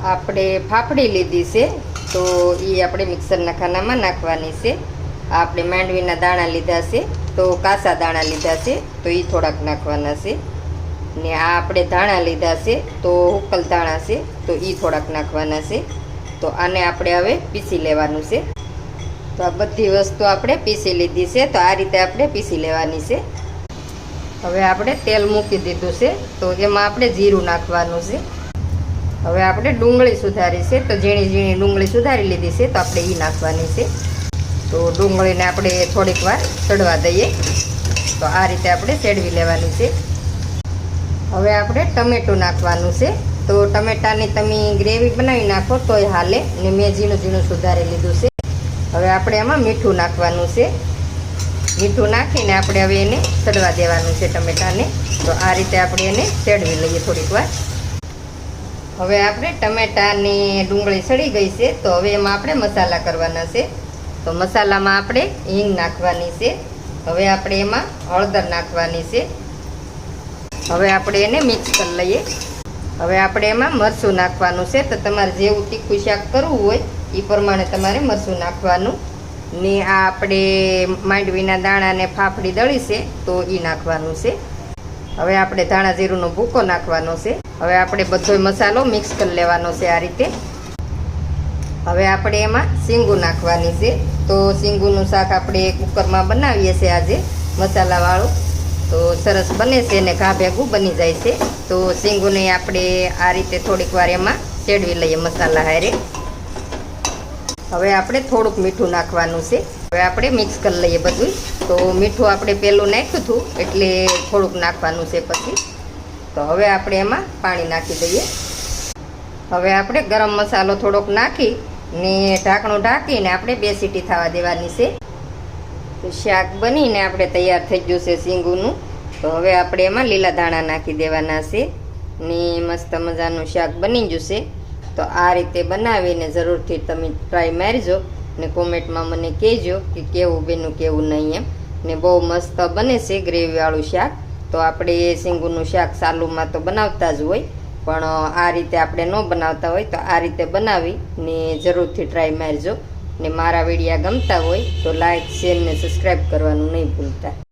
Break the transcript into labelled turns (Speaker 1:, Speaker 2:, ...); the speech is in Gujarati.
Speaker 1: આપણે ફાફડી લીધી છે તો એ આપણે મિક્સરના ખાનામાં નાખવાની છે. આપણે માંડવીના દાણા લીધા છે તો કાસા દાણા લીધા છે તો એ થોડાક નાખવાના છે. ને આ આપણે ધાણા લીધા છે તો હુકલ ધાણા છે તો એ થોડાક નાખવાના છે. તો આને આપણે હવે પીસી લેવાનું છે. તો આ બધી વસ્તુ આપણે પીસી લીધી છે. તો આ રીતે આપણે પીસી લેવાની છે. હવે આપણે તેલ મૂકી દીધું છે તો એમાં આપણે જીરું નાખવાનું છે. હવે આપણે ડુંગળી સુધારી છે તો ઝીણી ઝીણી ડુંગળી સુધારી લીધી છે તો આપણે એ નાખવાની છે. તો ડુંગળીને આપણે થોડીક વાર ચડવા દઈએ. તો આ રીતે આપણે ચડવી લેવાની છે. હવે આપણે ટમેટું નાખવાનું છે. તો ટમેટાની તમે ગ્રેવી બનાવી નાખો તોય હાલે. ને મેં ઝીણું ઝીણું સુધારી લીધું છે. હવે આપણે એમાં મીઠું નાખવાનું છે. મીઠું નાખીને આપણે હવે એને ચડવા દેવાનું છે ટમેટાને. તો આ રીતે આપણે એને ચડવી લઈએ થોડીક વાર. હવે આપણે ટમેટાની ડુંગળી સડી ગઈ છે તો હવે એમાં આપણે મસાલા કરવાના છે. તો મસાલામાં આપણે હિંગ નાખવાની છે. હવે આપણે એમાં હળદર નાખવાની છે. હવે આપણે એને મિક્સ કરી લઈએ. હવે આપણે એમાં મરચું નાખવાનું છે. તો તમારે જેવું તીખું શાક કરવું હોય એ પ્રમાણે તમારે મરચું નાખવાનું. ને આ આપણે માંડવીના દાણાને ફાફડી દળી છે તો એ નાખવાનું છે. હવે આપણે ધાણા જીરુંનો ભૂકો નાખવાનો છે. હવે આપણે બધો મસાલો મિક્સ કરી લેવાનો છે આ રીતે. હવે આપણે એમાં શીંગું નાખવાની છે. તો શીંગુનું શાક આપણે કુકરમાં બનાવીએ છીએ આજે મસાલાવાળું. તો સરસ બને છે અને ઘા ભેગું બની જાય છે. તો શીંગુને આપણે આ રીતે થોડીક વાર એમાં ચેડવી લઈએ મસાલા હારે. હવે આપણે થોડુંક મીઠું નાખવાનું છે. હવે આપણે મિક્સ કરી લઈએ બધું. તો મીઠું આપણે પહેલું નાખ્યું હતું એટલે થોડુંક નાખવાનું છે પછી. તો હવે આપણે એમાં પાણી નાખી દઈએ. હવે આપણે ગરમ મસાલો થોડોક નાખી ને ઢાંકણું ઢાંકીને આપણે 2 સીટી થવા દેવાની છે. તો શાક બનીને આપણે તૈયાર થઈ ગયું છે શીંગુનું. તો હવે આપણે એમાં લીલા ધાણા નાખી દેવાના છે. ને મસ્ત મજાનું શાક બની ગયું છે. તો આ રીતે બનાવીને જરૂરથી તમે ટ્રાય મારજો ને કોમેન્ટમાં મને કહેજો કે કેવું બન્યું કેવું નહીં એમ. ને બહુ મસ્ત બને છે ગ્રેવીવાળું શાક. તો આપણે શીંગુનું શાક સાલુમાં તો બનાવતા જ હોય પણ આ રીતે આપણે ન બનાવતા હોય તો આ રીતે બનાવી ને જરૂરથી ટ્રાય મારજો. ને મારા વિડીયા ગમતા હોય તો લાઈક શેર ને સબસ્ક્રાઈબ કરવાનું નહીં ભૂલતા.